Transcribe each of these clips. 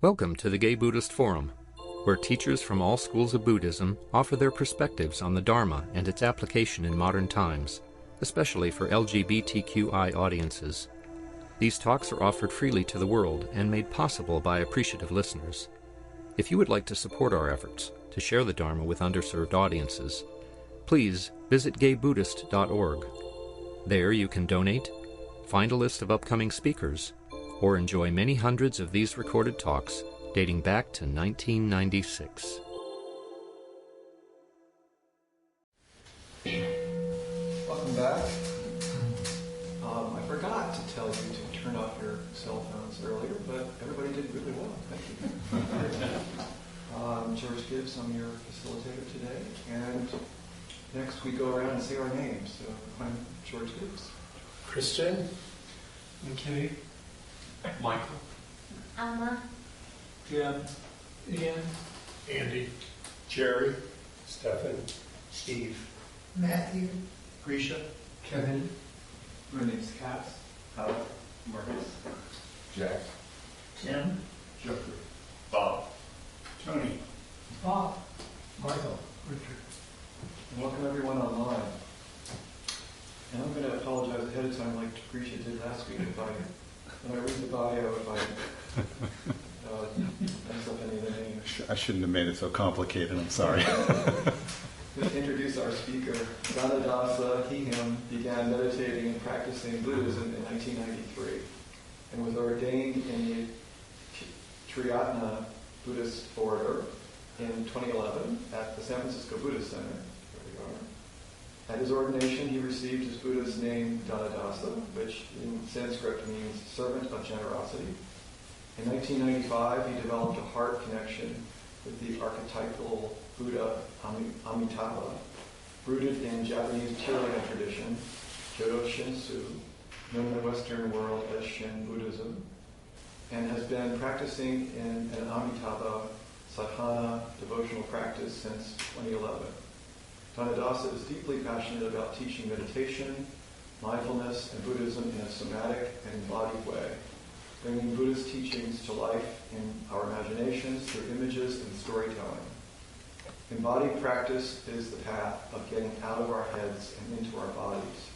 Welcome to the Gay Buddhist Forum, where teachers from all schools of Buddhism offer their perspectives on the Dharma and its application in modern times, especially for LGBTQI audiences. These talks are offered freely to the world and made possible by appreciative listeners. If you would like to support our efforts to share the Dharma with underserved audiences, please visit gaybuddhist.org. There you can donate, find a list of upcoming speakers, or enjoy many hundreds of these recorded talks dating back to 1996. Welcome back. I forgot to tell you to turn off your cell phones earlier, but everybody did really well. Thank you. George Gibbs, I'm your facilitator today, and next we go around and say our names. So I'm George Gibbs. Christian. McKinney. Michael. Alma. Jim. Ian. Andy. Jerry. Stephen. Steve. Matthew. Grisha. Kevin. My name's Cass. Howard. Marcus. Jack. Tim. Jeffrey. Bob. Tony. Bob. Michael. Richard. Welcome everyone online. And I'm going to apologize ahead of time like Grisha did last week when I read the bio, if I mess up any of the names. I shouldn't have made it so complicated, I'm sorry. To introduce our speaker, Danadasa, he/him, began meditating and practicing Buddhism in 1993 and was ordained in the Theravada Buddhist order in 2011 at the San Francisco Buddhist Center. There we are. At his ordination, he received his Buddha's name, Danadasa, which in Sanskrit means servant of generosity. In 1995, he developed a heart connection with the archetypal Buddha Amitabha, rooted in Japanese Theravada tradition, Jodo Shinsu, known in the Western world as Shin Buddhism, and has been practicing in an Amitabha sadhana devotional practice since 2011. Danadasa is deeply passionate about teaching meditation, mindfulness, and Buddhism in a somatic and embodied way, bringing Buddhist teachings to life in our imaginations through images and storytelling. Embodied practice is the path of getting out of our heads and into our bodies,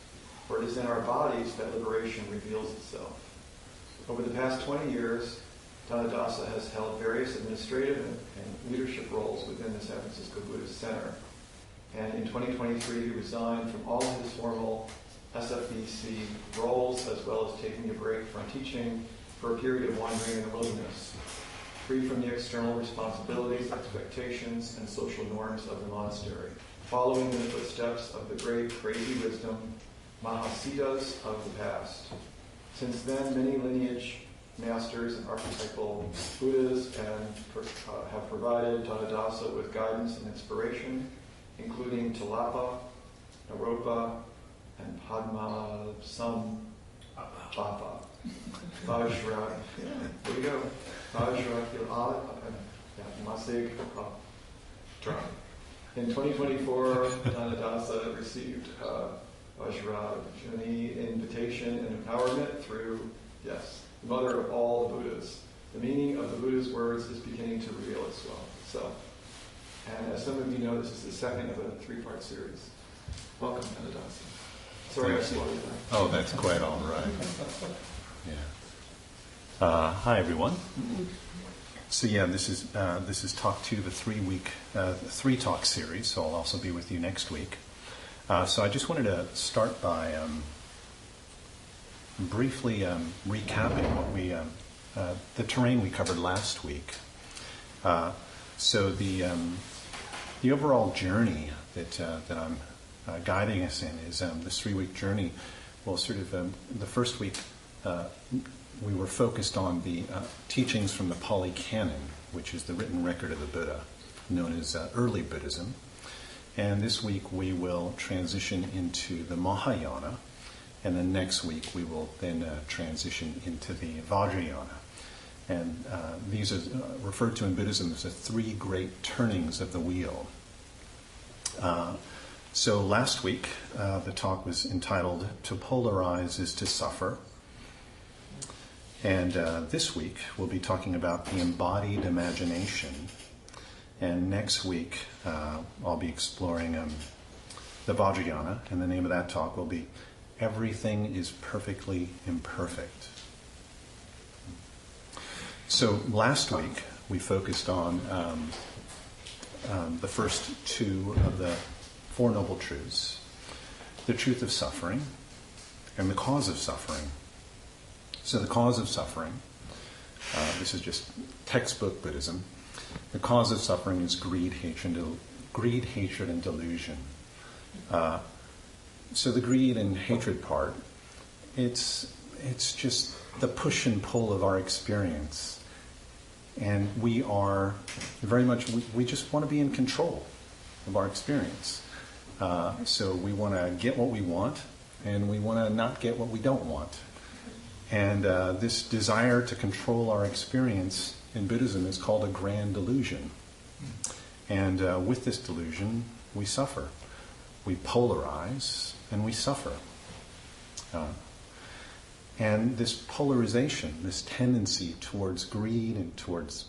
for it is in our bodies that liberation reveals itself. Over the past 20 years, Danadasa has held various administrative and leadership roles within the San Francisco Buddhist Center. And in 2023, he resigned from all his formal SFBC roles, as well as taking a break from teaching for a period of wandering in the wilderness, free from the external responsibilities, expectations, and social norms of the monastery, following in the footsteps of the great crazy wisdom Mahasiddhas of the past. Since then, many lineage masters and archetypal Buddhas have provided Danadasa with guidance and inspiration, including Talapa, Naropa, and Padmasambhava. Vajra, there we go. Vajra, Masig, in 2024, Danadasa received Vajrayana invitation and empowerment through, the mother of all the Buddhas. The meaning of the Buddha's words is beginning to reveal itself. And as some of you know, this is the second of a three-part series. Welcome, Danadasa. Sorry I slowed you down. Oh, that's quite all right. Yeah. Hi, everyone. So this is talk 2 of a 3-week, 3-talk series. So I'll also be with you next week. So I just wanted to start by briefly recapping what we the terrain we covered last week. So the overall journey that I'm guiding us in is this 3-week journey. Well, sort of the first week we were focused on the teachings from the Pali Canon, which is the written record of the Buddha, known as early Buddhism. And this week we will transition into the Mahayana, and then next week we will then transition into the Vajrayana. And these are referred to in Buddhism as the 3 great turnings of the wheel. So last week, the talk was entitled, "To Polarize is to Suffer." And this week we'll be talking about the embodied imagination. And next week I'll be exploring the Vajrayana, and the name of that talk will be Everything is Perfectly Imperfect. So last week we focused on the first two of the Four Noble Truths, the truth of suffering and the cause of suffering. So the cause of suffering, this is just textbook Buddhism. The cause of suffering is greed, hatred, and delusion. So the greed and hatred part, it's just the push and pull of our experience. And we are very much, we just want to be in control of our experience. So we want to get what we want, and we want to not get what we don't want. And this desire to control our experience in Buddhism is called a grand delusion. And with this delusion, we suffer. We polarize, and we suffer. And this polarization, this tendency towards greed and towards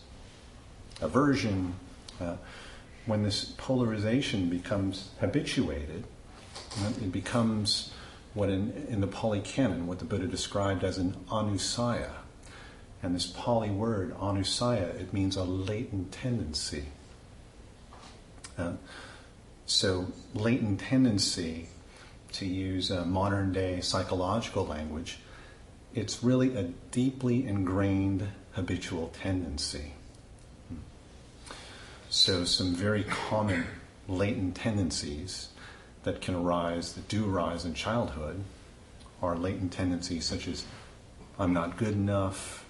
aversion, when this polarization becomes habituated, it becomes what in the Pali Canon, what the Buddha described as an anusaya. And this Pali word, anusaya, it means a latent tendency. So latent tendency, to use a modern day psychological language, it's really a deeply ingrained habitual tendency. So some very common latent tendencies that can arise, that do arise in childhood, are latent tendencies such as I'm not good enough,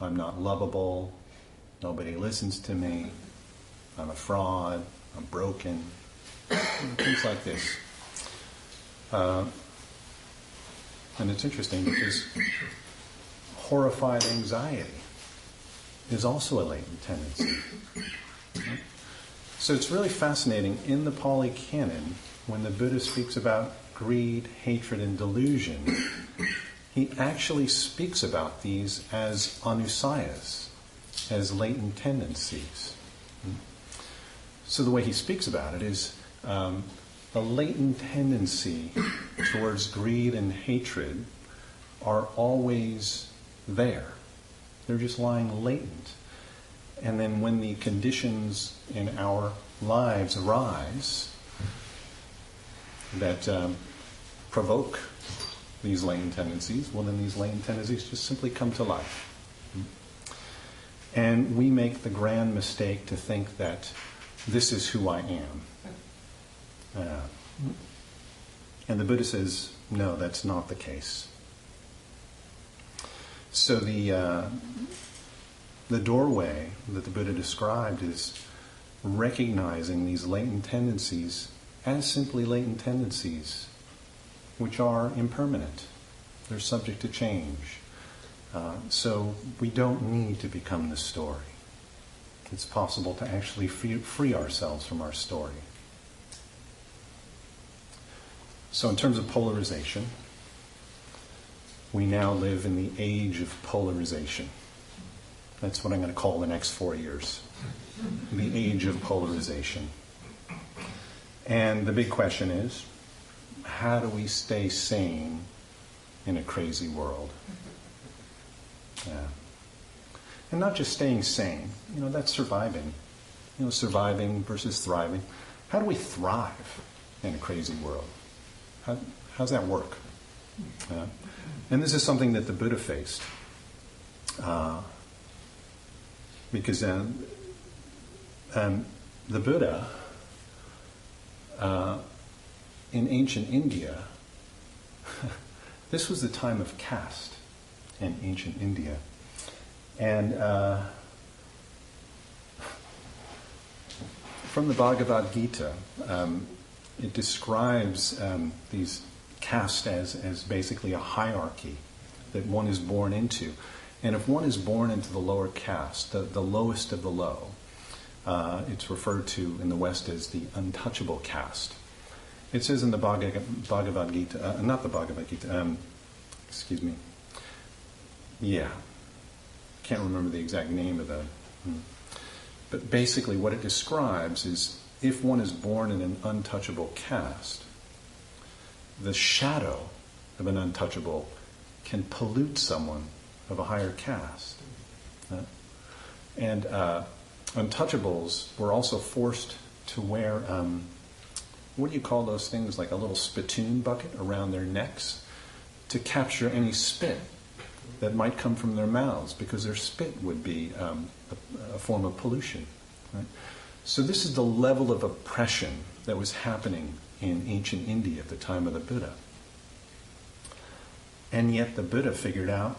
I'm not lovable, nobody listens to me, I'm a fraud, I'm broken, things like this. And it's interesting because horrified anxiety is also a latent tendency. So it's really fascinating in the Pali Canon, when the Buddha speaks about greed, hatred, and delusion, he actually speaks about these as anusayas, as latent tendencies. So the way he speaks about it is the latent tendency towards greed and hatred are always there. They're just lying latent. And then when the conditions in our lives arise that provoke these latent tendencies, well, then these latent tendencies just simply come to life. And we make the grand mistake to think that this is who I am. And the Buddha says, no, that's not the case. So the doorway that the Buddha described is recognizing these latent tendencies as simply latent tendencies, which are impermanent. They're subject to change. So we don't need to become the story. It's possible to actually free ourselves from our story. So in terms of polarization, we now live in the age of polarization. That's what I'm going to call the next 4 years. The age of polarization. And the big question is, how do we stay sane in a crazy world? And not just staying sane, that's surviving. Surviving versus thriving. How do we thrive in a crazy world? How's that work? And this is something that the Buddha faced. Because the Buddha, in ancient India, this was the time of caste in ancient India. And from the Bhagavad Gita, it describes these castes as basically a hierarchy that one is born into. And if one is born into the lower caste, the lowest of the low, it's referred to in the West as the untouchable caste. It says in the Bhagavad Gita, not the Bhagavad Gita, can't remember the exact name of the, but basically what it describes is if one is born in an untouchable caste, the shadow of an untouchable can pollute someone of a higher caste. And untouchables were also forced to wear, what do you call those things, like a little spittoon bucket around their necks to capture any spit that might come from their mouths, because their spit would be a form of pollution. Right? So this is the level of oppression that was happening in ancient India at the time of the Buddha. And yet the Buddha figured out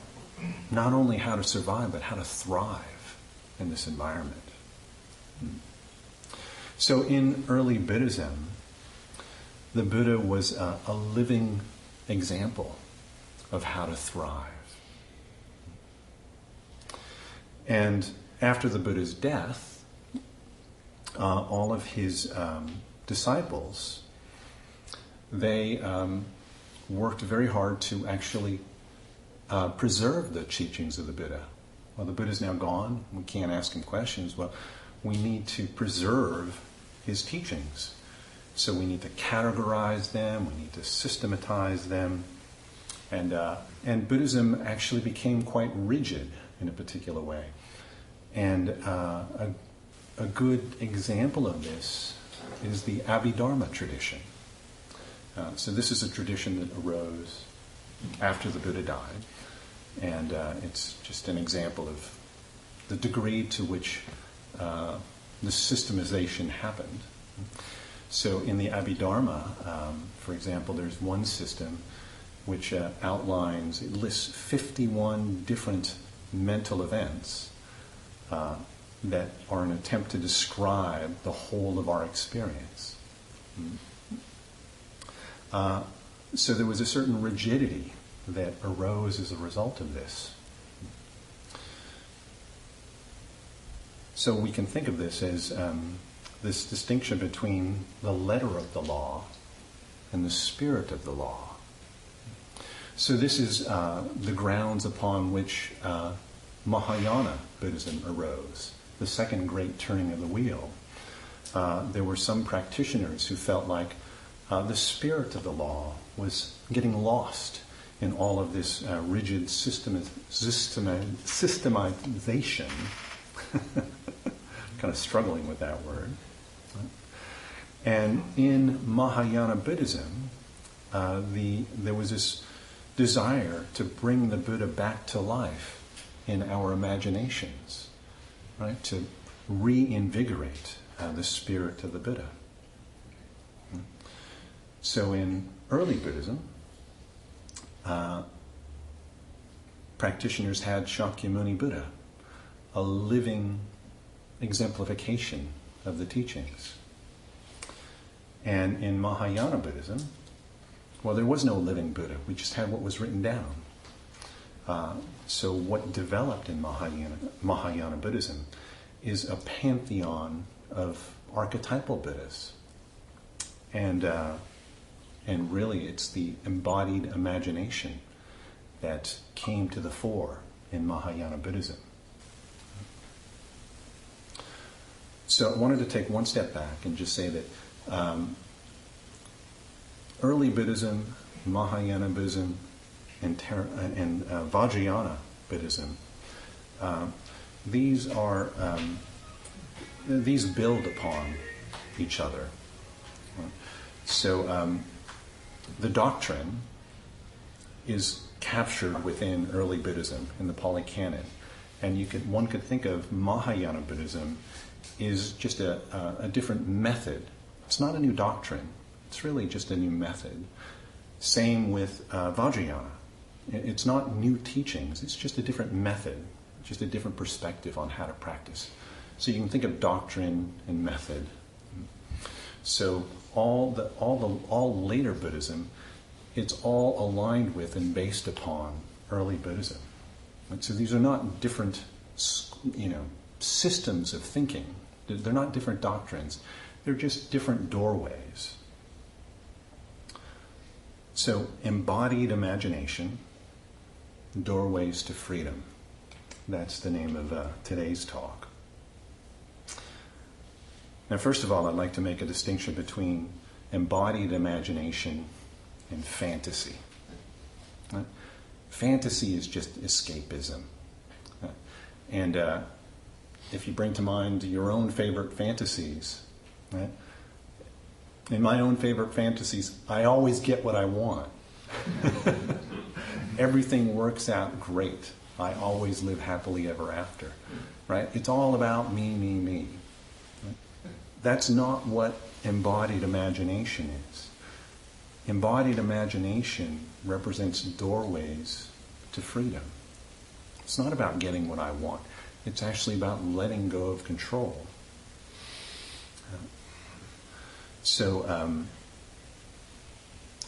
not only how to survive, but how to thrive in this environment. So in early Buddhism, the Buddha was a living example of how to thrive. And after the Buddha's death, all of his disciples, they worked very hard to actually preserve the teachings of the Buddha. Well, the Buddha's now gone. We can't ask him questions. Well, we need to preserve his teachings. So we need to categorize them. We need to systematize them. And Buddhism actually became quite rigid in a particular way. And a good example of this is the Abhidharma tradition. So this is a tradition that arose after the Buddha died. And it's just an example of the degree to which the systemization happened. So in the Abhidharma, for example, there's one system which outlines, it lists 51 different mental events that are an attempt to describe the whole of our experience. So there was a certain rigidity that arose as a result of this. So we can think of this as this distinction between the letter of the law and the spirit of the law. So this is the grounds upon which Mahayana Buddhism arose, the second great turning of the wheel. There were some practitioners who felt like the spirit of the law was getting lost in all of this rigid systematization. Kind of struggling with that word. And in Mahayana Buddhism, there was this desire to bring the Buddha back to life in our imaginations, right? To reinvigorate the spirit of the Buddha. So in early Buddhism, practitioners had Shakyamuni Buddha, a living exemplification of the teachings. And in Mahayana Buddhism, well, there was no living Buddha. We just had what was written down. So what developed in Mahayana Buddhism is a pantheon of archetypal Buddhas. And really it's the embodied imagination that came to the fore in Mahayana Buddhism. So I wanted to take one step back and just say that early Buddhism, Mahayana Buddhism, and Vajrayana Buddhism, these build upon each other. So the doctrine is captured within early Buddhism in the Pali Canon, and one could think of Mahayana Buddhism is just a different method. It's not a new doctrine. It's really just a new method. Same with Vajrayana. It's not new teachings. It's just a different method, just a different perspective on how to practice. So you can think of doctrine and method. So all later Buddhism, it's all aligned with and based upon early Buddhism. And so these are not different, systems of thinking. They're not different doctrines. They're just different doorways. So embodied imagination, doorways to freedom. That's the name of today's talk. Now, first of all, I'd like to make a distinction between embodied imagination and fantasy. Fantasy is just escapism. And if you bring to mind your own favorite fantasies, right? In my own favorite fantasies, I always get what I want. Everything works out great. I always live happily ever after. Right? It's all about me, me, me. Right? That's not what embodied imagination is. Embodied imagination represents doorways to freedom. It's not about getting what I want. It's actually about letting go of control. So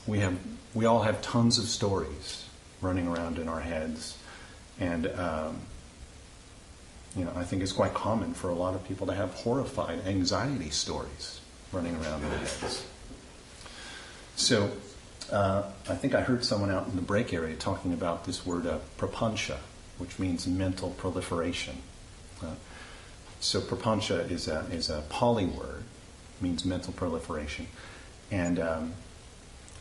we all have tons of stories running around in our heads, and I think it's quite common for a lot of people to have horrified anxiety stories running around in their heads. So I think I heard someone out in the break area talking about this word prapancha, which means mental proliferation. So prapancha is a Pali word, means mental proliferation, and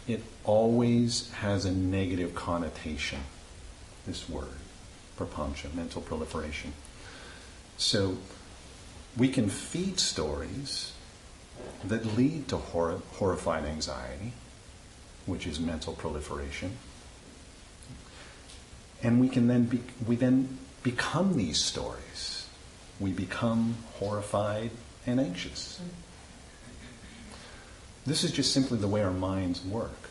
it always has a negative connotation, this word, prapancha, mental proliferation. So we can feed stories that lead to horrified anxiety, which is mental proliferation, and we then become these stories. We become horrified and anxious. This is just simply the way our minds work.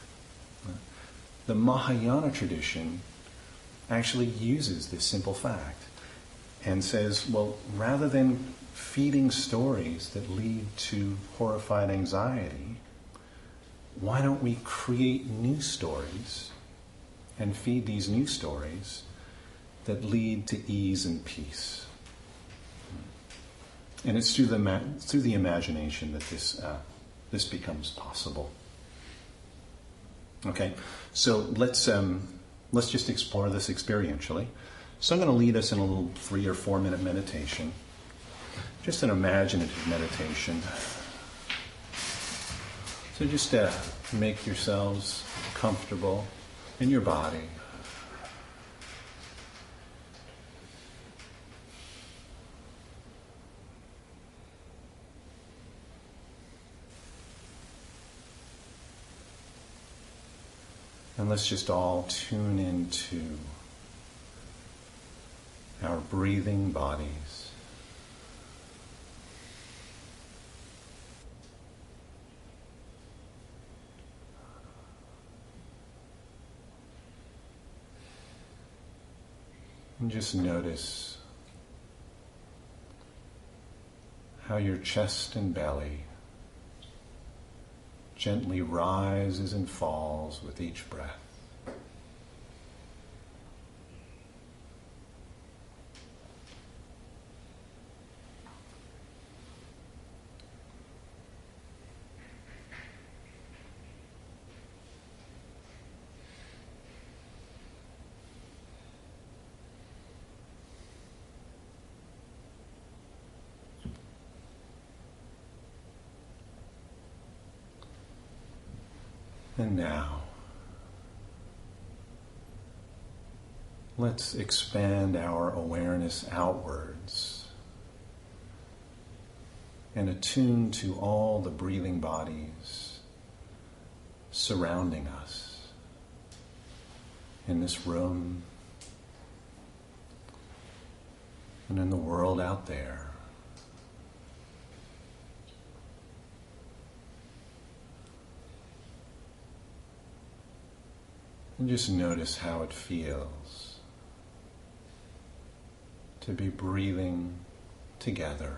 The Mahayana tradition actually uses this simple fact and says, well, rather than feeding stories that lead to horrified anxiety, why don't we create new stories and feed these new stories that lead to ease and peace? And it's through the imagination that this becomes possible. Okay, so let's just explore this experientially. So I'm going to lead us in a little 3 or 4 minute meditation, just an imaginative meditation. So just make yourselves comfortable in your body. And let's just all tune into our breathing bodies. And just notice how your chest and belly gently rises and falls with each breath. And now, let's expand our awareness outwards and attune to all the breathing bodies surrounding us in this room and in the world out there. And just notice how it feels to be breathing together.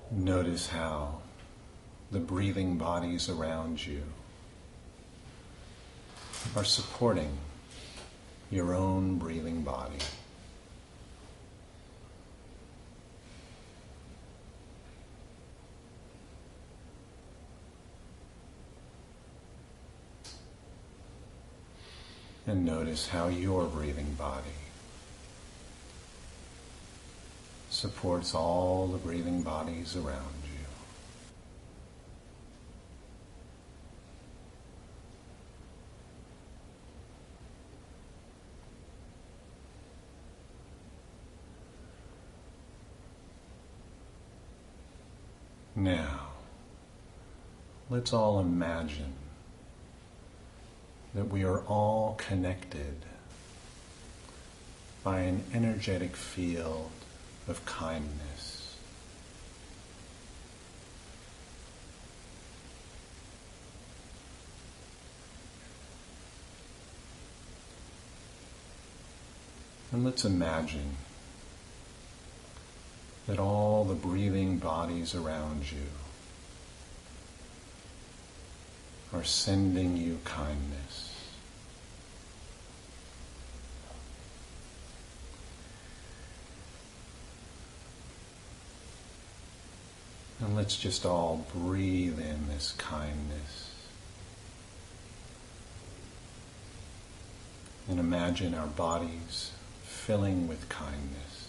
Notice how the breathing bodies around you are supporting your own breathing body. And notice how your breathing body supports all the breathing bodies around you. Now, let's all imagine that we are all connected by an energetic field of kindness. And let's imagine that all the breathing bodies around you are sending you kindness. And let's just all breathe in this kindness. And imagine our bodies filling with kindness.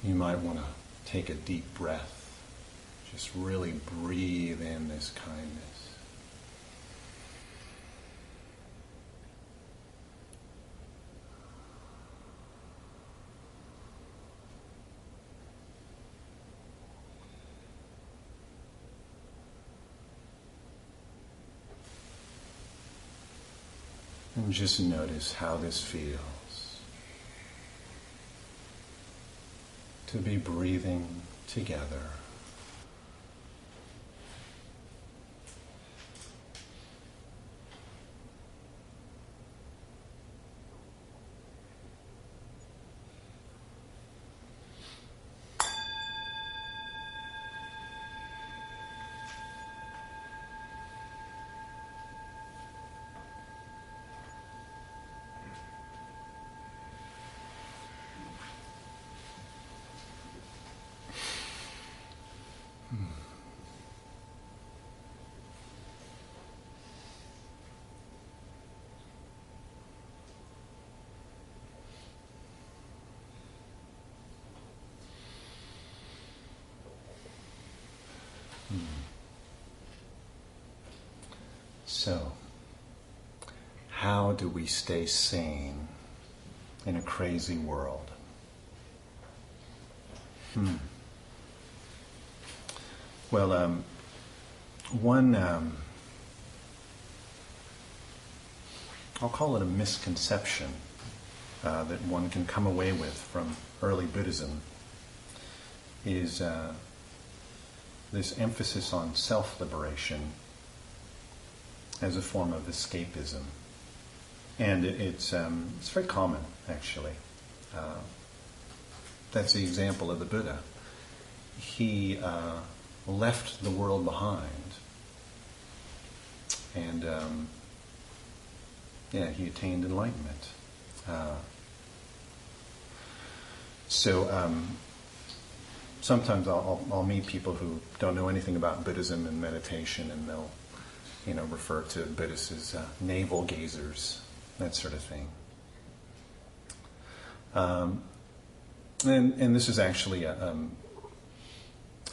You might want to take a deep breath. Just really breathe in this kindness. And just notice how this feels to be breathing together. So, how do we stay sane in a crazy world? Well, one, I'll call it a misconception that one can come away with from early Buddhism is this emphasis on self-liberation as a form of escapism. And it's very common, actually. That's the example of the Buddha. He left the world behind, and he attained enlightenment. Sometimes I'll meet people who don't know anything about Buddhism and meditation, and they'll refer to Buddhists as navel gazers, that sort of thing. And this is actually a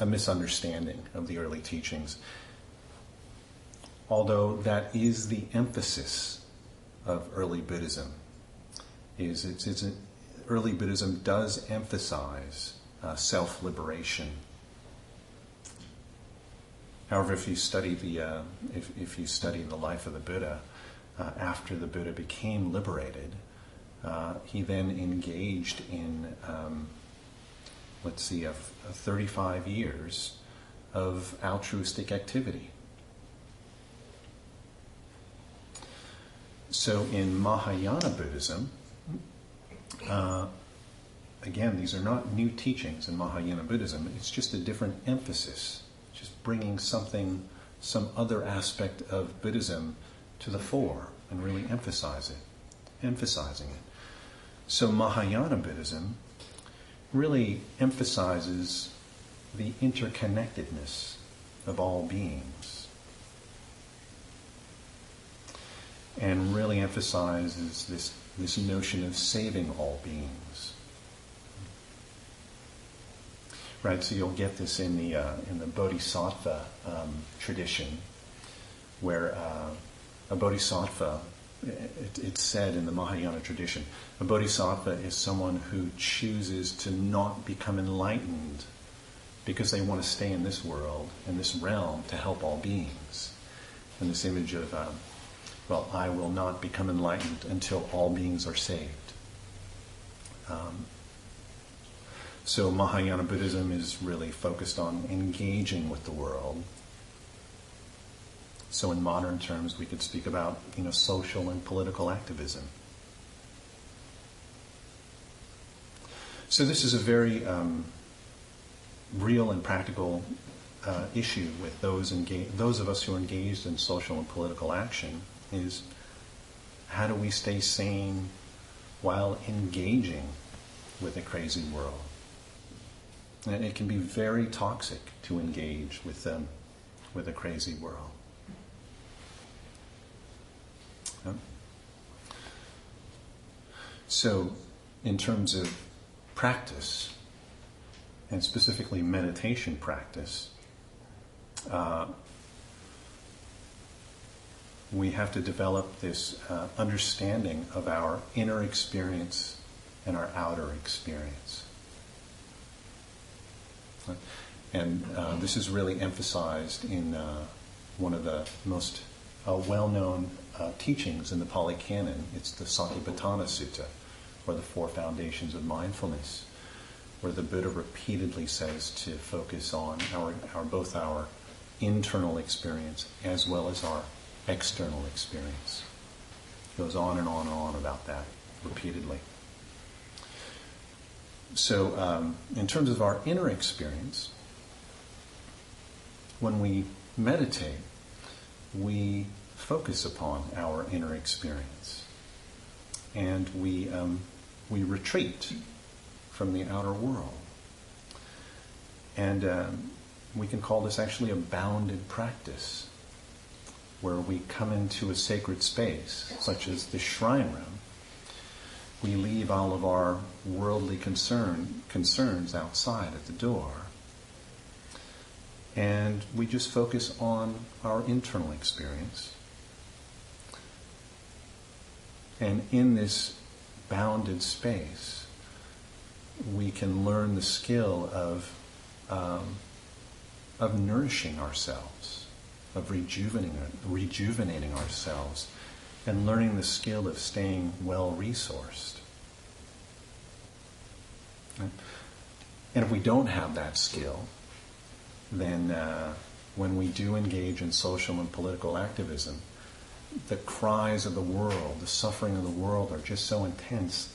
misunderstanding of the early teachings. Although that is the emphasis of early Buddhism, early Buddhism does emphasize self-liberation. However, if you study the life of the Buddha, after the Buddha became liberated, he then engaged in 35 years of altruistic activity. So in Mahayana Buddhism, again, these are not new teachings in Mahayana Buddhism. It's just a different emphasis, just bringing some other aspect of Buddhism to the fore and really emphasizing it. So Mahayana Buddhism really emphasizes the interconnectedness of all beings and really emphasizes this notion of saving all beings. Right, so you'll get this in the Bodhisattva tradition, where a Bodhisattva, it's said in the Mahayana tradition, a Bodhisattva is someone who chooses to not become enlightened because they want to stay in this world, in this realm, to help all beings. And this image of, I will not become enlightened until all beings are saved. So Mahayana Buddhism is really focused on engaging with the world. So in modern terms, we could speak about, social and political activism. So this is a very real and practical issue with those of us who are engaged in social and political action, is how do we stay sane while engaging with a crazy world? And it can be very toxic to engage with a crazy world. So, in terms of practice, and specifically meditation practice, we have to develop this understanding of our inner experience and our outer experience. And this is really emphasized in one of the most well-known teachings in the Pali Canon. It's the Satipatthana Sutta, or the Four Foundations of Mindfulness, where the Buddha repeatedly says to focus on both our internal experience as well as our external experience. It goes on and on and on about that repeatedly. So, in terms of our inner experience, when we meditate, we focus upon our inner experience, and we retreat from the outer world. And we can call this actually a bounded practice, where we come into a sacred space, such as the shrine room. We leave all of our worldly concerns outside at the door, and we just focus on our internal experience. And in this bounded space, we can learn the skill of nourishing ourselves, of rejuvenating ourselves, and learning the skill of staying well-resourced. And if we don't have that skill, then when we do engage in social and political activism, the cries of the world, the suffering of the world are just so intense,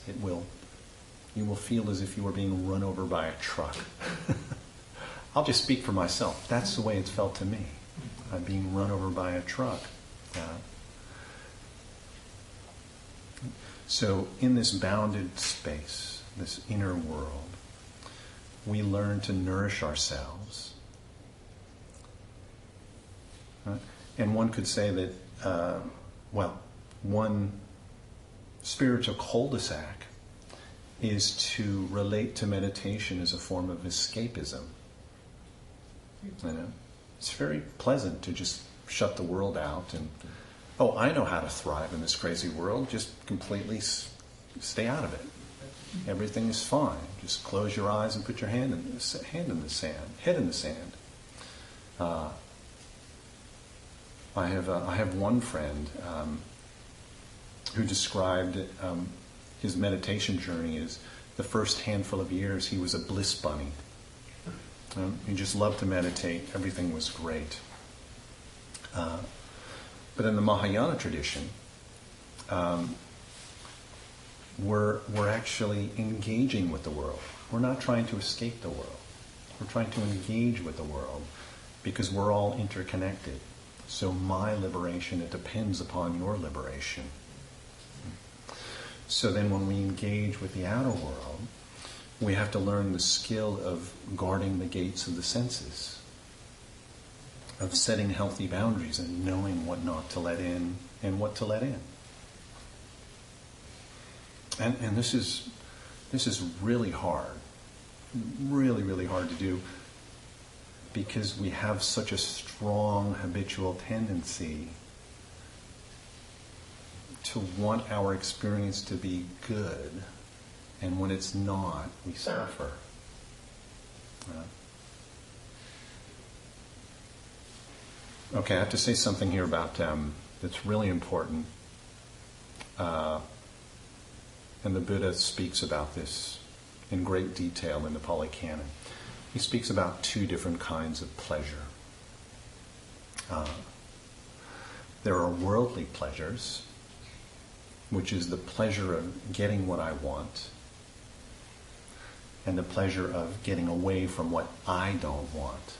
you will feel as if you were being run over by a truck. I'll just speak for myself. That's the way it's felt to me. I'm being run over by a truck. So in this bounded space, this inner world, we learn to nourish ourselves. And one could say that, one spiritual cul-de-sac is to relate to meditation as a form of escapism. It's very pleasant to just shut the world out and, I know how to thrive in this crazy world. Just completely stay out of it. Everything is fine. Just close your eyes and put your head in the sand. I have one friend who described his meditation journey as the first handful of years he was a bliss bunny. He just loved to meditate. Everything was great. But in the Mahayana tradition, we're actually engaging with the world. We're not trying to escape the world. We're trying to engage with the world because we're all interconnected. So my liberation, it depends upon your liberation. So then when we engage with the outer world, we have to learn the skill of guarding the gates of the senses, of setting healthy boundaries and knowing what not to let in and what to let in. And this is really hard, really, really hard to do, because we have such a strong habitual tendency to want our experience to be good, and when it's not, we suffer. Okay, I have to say something here about that's really important. And the Buddha speaks about this in great detail in the Pali Canon. He speaks about two different kinds of pleasure. There are worldly pleasures, which is the pleasure of getting what I want, and the pleasure of getting away from what I don't want.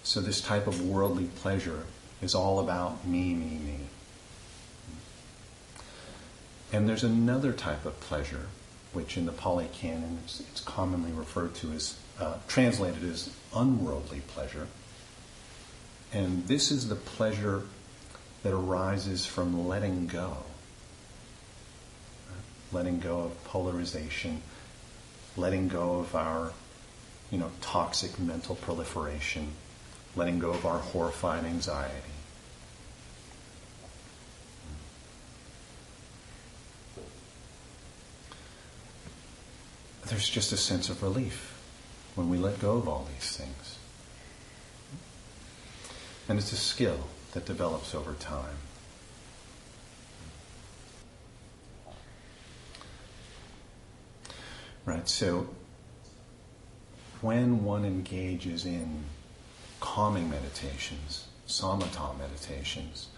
So this type of worldly pleasure is all about me, me, me. And there's another type of pleasure, which in the Pali Canon it's commonly referred to as, translated as unworldly pleasure. And this is the pleasure that arises from letting go. Letting go of polarization, letting go of our, toxic mental proliferation, letting go of our horrified anxiety. There's just a sense of relief when we let go of all these things. And it's a skill that develops over time. Right, so when one engages in calming meditations, samatha meditations,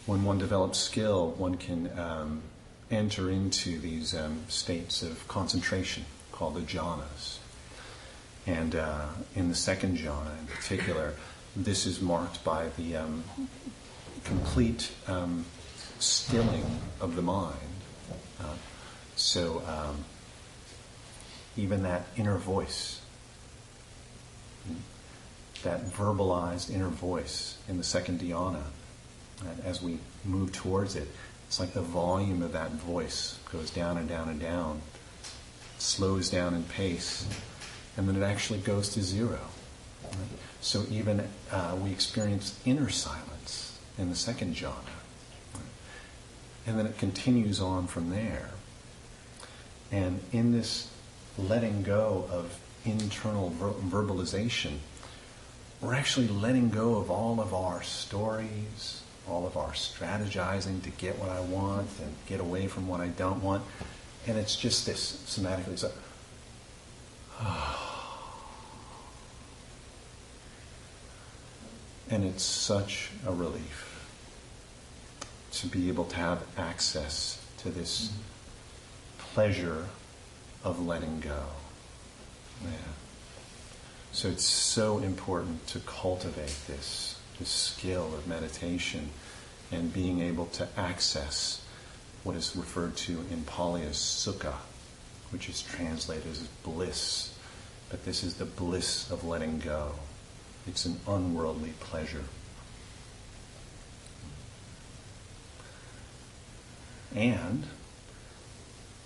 when one develops skill, one can enter into these states of concentration called the jhanas. And in the second jhana in particular, this is marked by the complete stilling of the mind. So even that inner voice, that verbalized inner voice in the second dhyana, as we move towards it, it's like the volume of that voice goes down and down and down, slows down in pace, and then it actually goes to zero. Right? So even we experience inner silence in the second jhana. Right? And then it continues on from there. And in this letting go of internal verbalization, we're actually letting go of all of our stories, all of our strategizing to get what I want and get away from what I don't want. And it's just this, somatically, it's like, and it's such a relief to be able to have access to this pleasure of letting go. Yeah. So it's so important to cultivate this skill of meditation and being able to access what is referred to in Pali as sukha, which is translated as bliss. But this is the bliss of letting go. It's an unworldly pleasure. And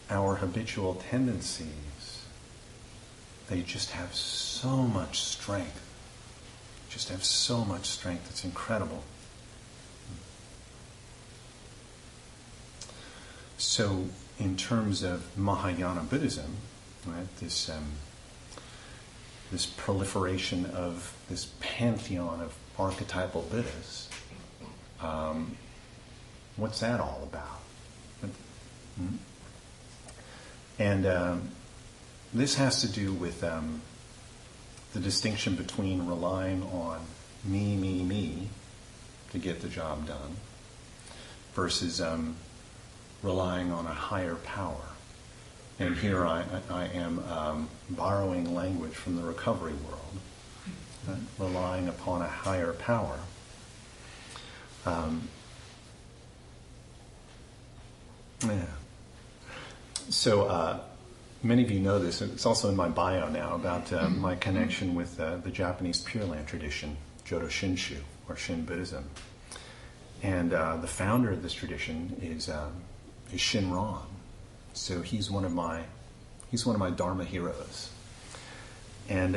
our habitual tendencies, they just have so much strength. Just have so much strength. It's incredible. So, in terms of Mahayana Buddhism, right, this proliferation of this pantheon of archetypal Buddhas, what's that all about? And this has to do with the distinction between relying on me, me, me to get the job done, versus relying on a higher power. And here I am borrowing language from the recovery world, relying upon a higher power. So many of you know this, and it's also in my bio now, about my connection with the Japanese Pure Land tradition, Jodo Shinshu, or Shin Buddhism. And the founder of this tradition is Shinran. So he's one of my Dharma heroes. And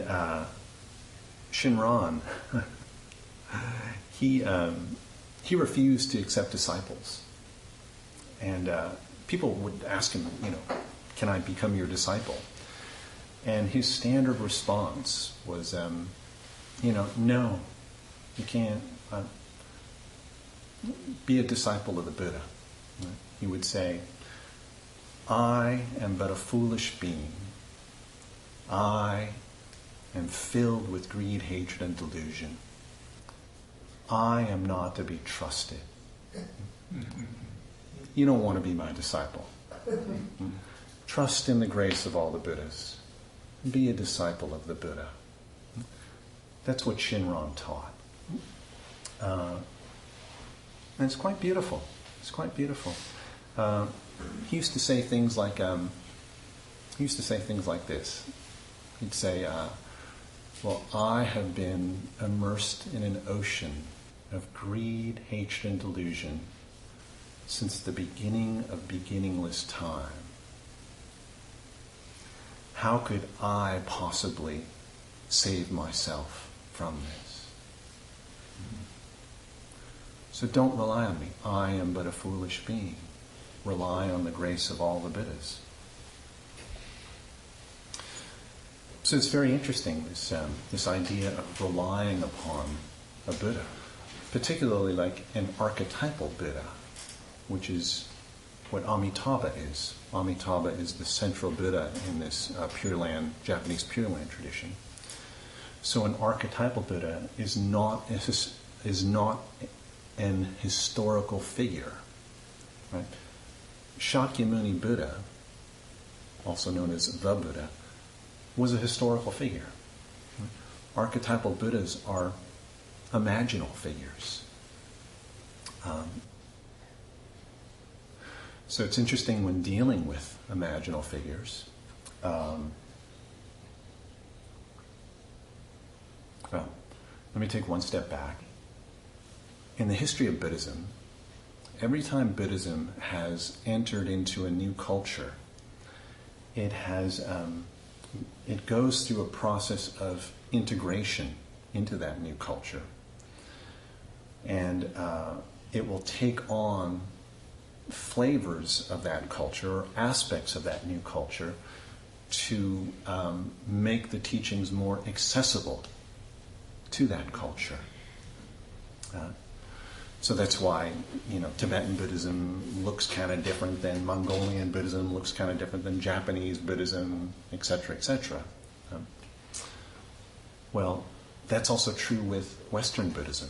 Shinran, he refused to accept disciples. And people would ask him, can I become your disciple? And his standard response was, no, you can't. Be a disciple of the Buddha. He would say, I am but a foolish being. I am filled with greed, hatred, and delusion. I am not to be trusted. You don't want to be my disciple. Trust in the grace of all the Buddhas. Be a disciple of the Buddha. That's what Shinran taught. And it's quite beautiful. It's quite beautiful. He used to say things like this. He'd say, well, I have been immersed in an ocean of greed, hatred, and delusion since the beginning of beginningless time. How could I possibly save myself from this? So don't rely on me. I am but a foolish being. Rely on the grace of all the Buddhas. So it's very interesting, this idea of relying upon a Buddha, particularly like an archetypal Buddha, which is what Amitabha is. Amitabha is the central Buddha in this Pure Land, Japanese Pure Land tradition. So an archetypal Buddha is not an historical figure, right? Shakyamuni Buddha, also known as the Buddha, was a historical figure. Archetypal Buddhas are imaginal figures. So it's interesting when dealing with imaginal figures. Well, let me take one step back. In the history of Buddhism, every time Buddhism has entered into a new culture, it goes through a process of integration into that new culture. And it will take on flavors of that culture, or aspects of that new culture, to make the teachings more accessible to that culture. So that's why, Tibetan Buddhism looks kind of different than Mongolian Buddhism, looks kind of different than Japanese Buddhism, etc., etc. Well, that's also true with Western Buddhism,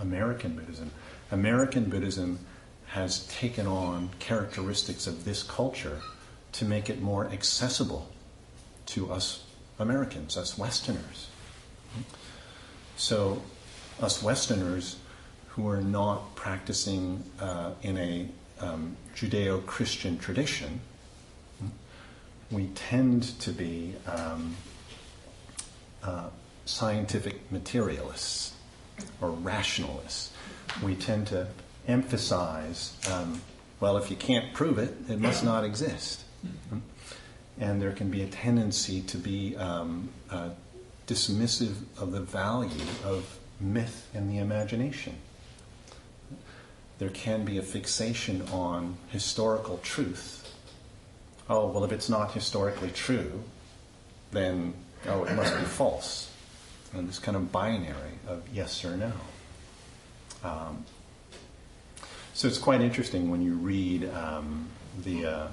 American Buddhism. American Buddhism has taken on characteristics of this culture to make it more accessible to us Americans, us Westerners. So, us Westerners who are not practicing in a Judeo-Christian tradition, we tend to be scientific materialists or rationalists. We tend to emphasize, if you can't prove it, it must not exist. And there can be a tendency to be dismissive of the value of myth and the imagination. There can be a fixation on historical truth. Oh, well, if it's not historically true, then, it must be false. And this kind of binary of yes or no. So it's quite interesting when you read the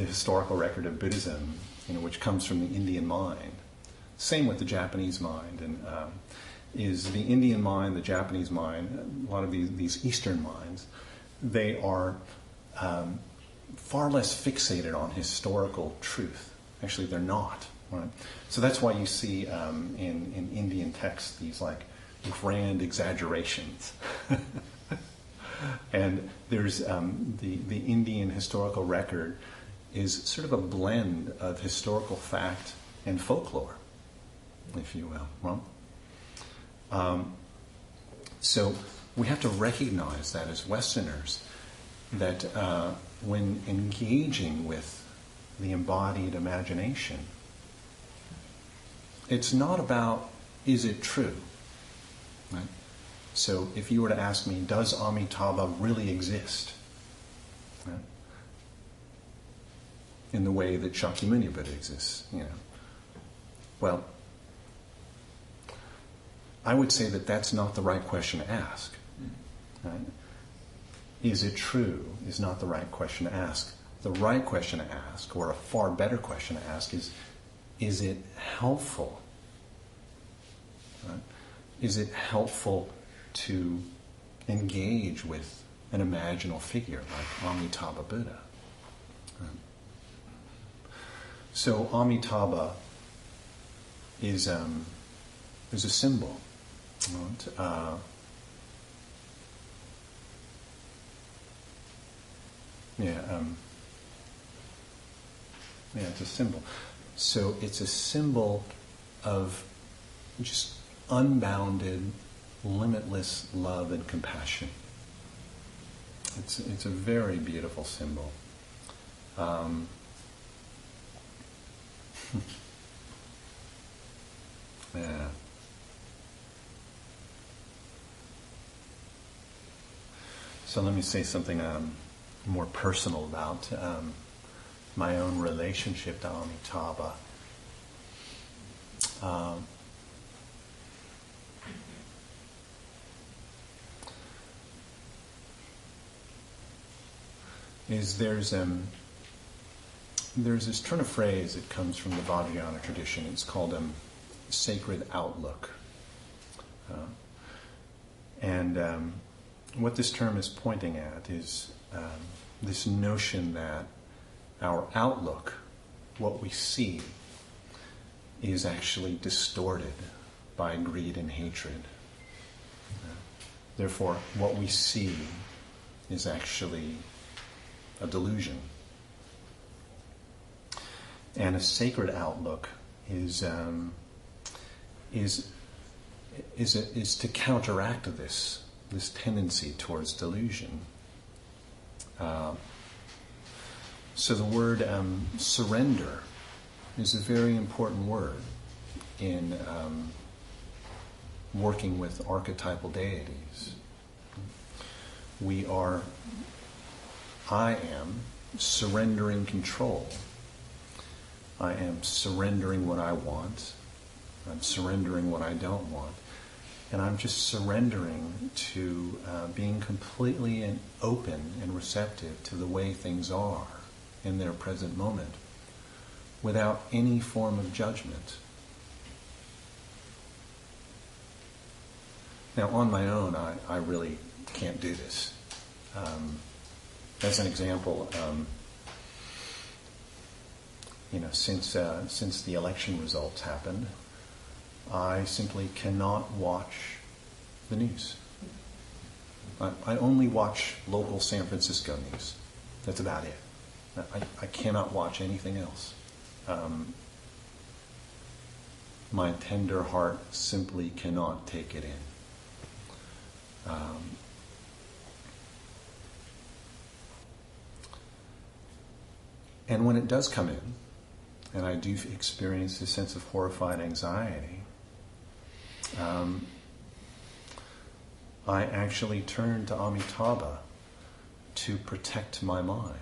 historical record of Buddhism, which comes from the Indian mind. Same with the Japanese mind, is the Indian mind, the Japanese mind, a lot of these Eastern minds, they are far less fixated on historical truth. Actually, they're not. Right? So that's why you see in Indian texts these like grand exaggerations. And there's the Indian historical record is sort of a blend of historical fact and folklore, if you will. Well, so we have to recognize that as Westerners, that when engaging with the embodied imagination, it's not about, is it true? Right? So if you were to ask me, does Amitabha really exist? Right? In the way that Shakyamuni Buddha exists, Well, I would say that that's not the right question to ask. Right? Is it true is not the right question to ask. The right question to ask, or a far better question to ask, is it helpful? Right? Is it helpful to engage with an imaginal figure like Amitabha Buddha? Right? So Amitabha is a symbol. Right? It's a symbol. So it's a symbol of just unbounded, limitless love and compassion. It's a very beautiful symbol. Yeah. So let me say something more personal about my own relationship to Amitabha. There's this turn of phrase that comes from the Vajrayana tradition. It's called sacred outlook. And what this term is pointing at is this notion that our outlook, what we see, is actually distorted by greed and hatred. Therefore, what we see is actually a delusion. And a sacred outlook is to counteract this tendency towards delusion. So the word surrender is a very important word in working with archetypal deities. I am surrendering control. I am surrendering what I want. I'm surrendering what I don't want. And I'm just surrendering to being completely open and receptive to the way things are in their present moment, without any form of judgment. Now, on my own, I really can't do this. As an example, since the election results happened, I simply cannot watch the news. I only watch local San Francisco news. That's about it. I cannot watch anything else. My tender heart simply cannot take it in. And when it does come in, and I do experience a sense of horrified anxiety, I actually turn to Amitabha to protect my mind.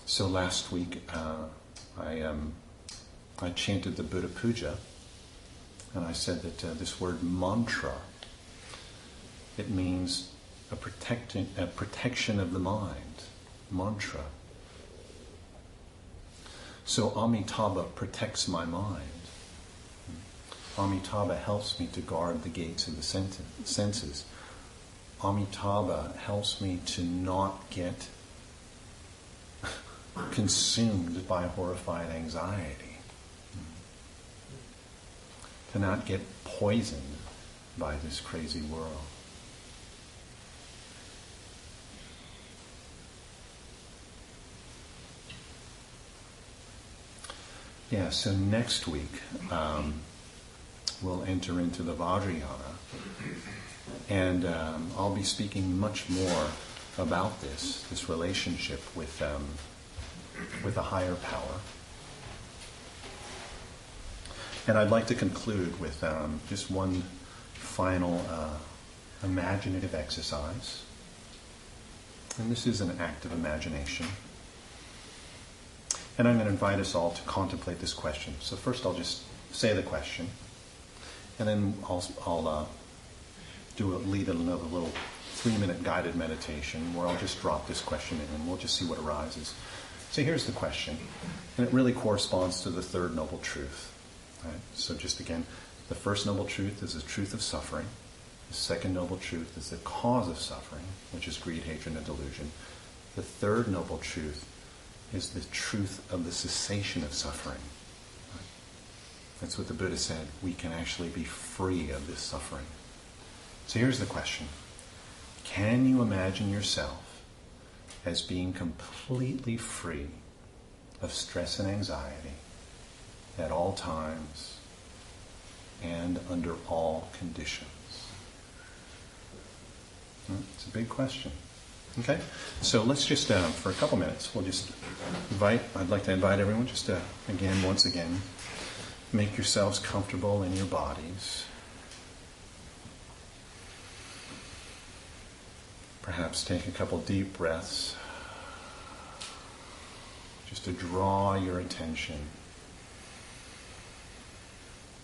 So last week I chanted the Buddha Puja, and I said that this word mantra, it means a protection of the mind, mantra. So Amitabha protects my mind. Amitabha helps me to guard the gates of the senses. Amitabha helps me to not get consumed by horrified anxiety, to not get poisoned by this crazy world. Yeah, so next week we'll enter into the Vajrayana, and I'll be speaking much more about this relationship with a higher power. And I'd like to conclude with just one final imaginative exercise. And this is an act of imagination. And I'm going to invite us all to contemplate this question. So first I'll just say the question, and then I'll lead another little 3-minute guided meditation where I'll just drop this question in and we'll just see what arises. So here's the question, and it really corresponds to the third noble truth. Right? So just again, the first noble truth is the truth of suffering. The second noble truth is the cause of suffering, which is greed, hatred, and delusion. The third noble truth is the truth of the cessation of suffering. Right? That's what the Buddha said. We can actually be free of this suffering. So here's the question. Can you imagine yourself as being completely free of stress and anxiety at all times and under all conditions? It's a big question. Okay, so let's just, for a couple minutes, I'd like to invite everyone just to, once again, make yourselves comfortable in your bodies. Perhaps take a couple deep breaths, just to draw your attention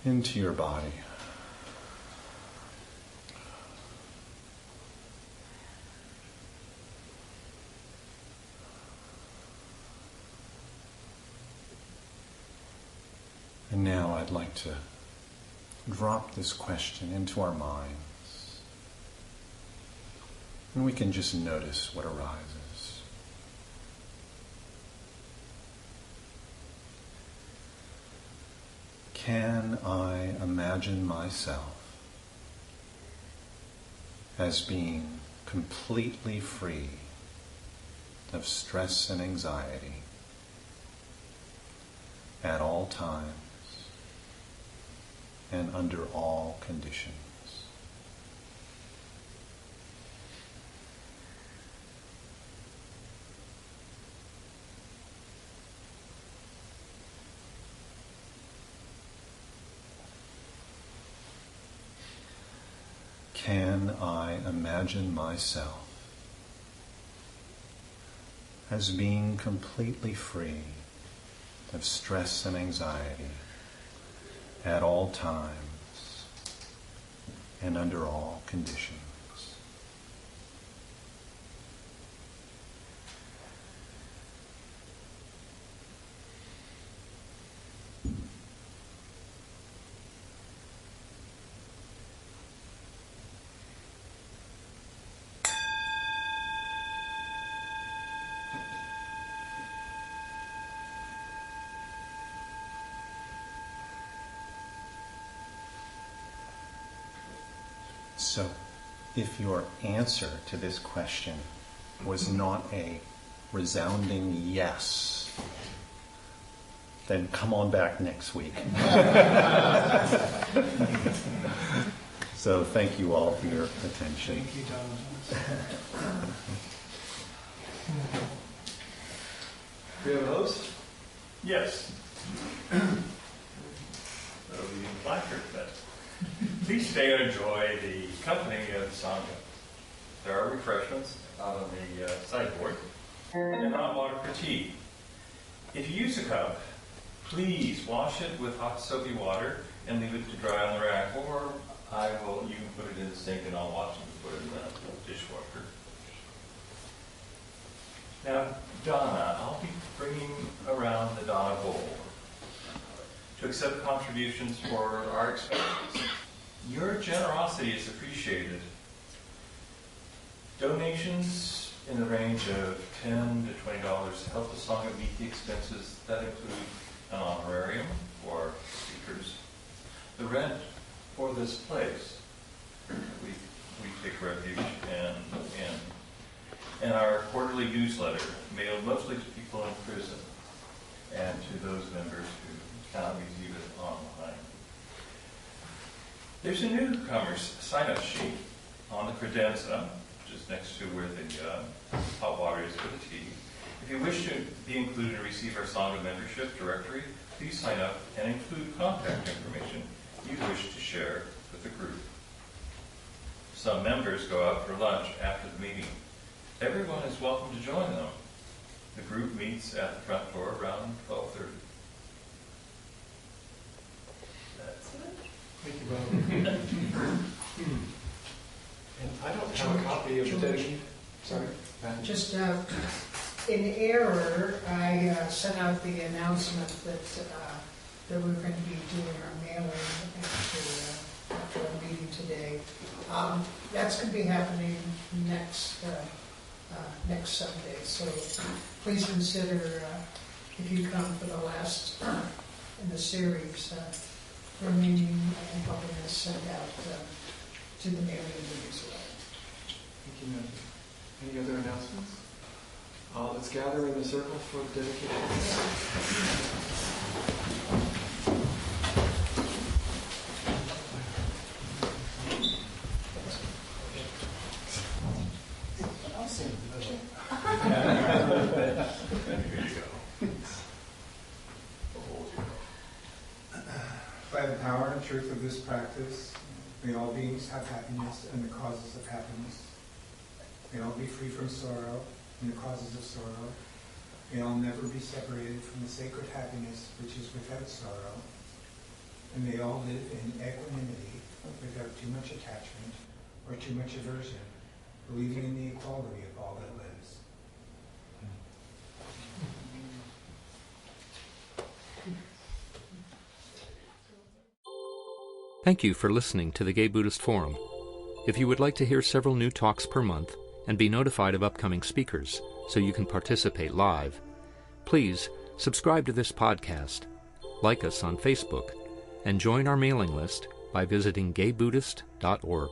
into your body. And now I'd like to drop this question into our minds. And we can just notice what arises. Can I imagine myself as being completely free of stress and anxiety at all times and under all conditions? Can I imagine myself as being completely free of stress and anxiety at all times and under all conditions? So, if your answer to this question was not a resounding yes, then come on back next week. So thank you all for your attention. Thank you, Donald. Do we have a host? Yes. That'll be in placard, but please stay and enjoy the company of Sangha. There are refreshments out on the sideboard and hot water for tea. If you use a cup, please wash it with hot soapy water and leave it to dry on the rack, or you can put it in the sink and I'll wash it and put it in the dishwasher. Now, Dana, I'll be bringing around the Dana bowl. to accept contributions for our expenses. Your generosity is appreciated. Donations in the range of $10 to $20 help the Sangha meet the expenses that include an honorarium for speakers, the rent for this place we take refuge in, and our quarterly newsletter mailed mostly to people in prison and to those members who cannot receive it online. There's a newcomer's sign-up sheet on the credenza, which is next to where the hot water is for the tea. If you wish to be included and receive our Sangha membership directory, please sign up and include contact information you wish to share with the group. Some members go out for lunch after the meeting. Everyone is welcome to join them. The group meets at the front door around 12:30. That's it. Thank you, Bob. And I don't have a copy of the dedication. Sorry. Just in error, I sent out the announcement that we're going to be doing our mailing after our meeting today. That's going to be happening next Sunday. So please consider, if you come for the last in the series, remaining and helping us send out to the mailing as well. Thank you, Matthew. Any other announcements? Let's gather in the circle for the dedication. I'll sing a little. Here you go. By the power and truth of this practice, may all beings have happiness and the causes of happiness. May all be free from sorrow and the causes of sorrow. May all never be separated from the sacred happiness which is without sorrow. And may all live in equanimity without too much attachment or too much aversion, believing in the equality of all that lives. Thank you for listening to the Gay Buddhist Forum. If you would like to hear several new talks per month and be notified of upcoming speakers so you can participate live, please subscribe to this podcast, like us on Facebook, and join our mailing list by visiting gaybuddhist.org.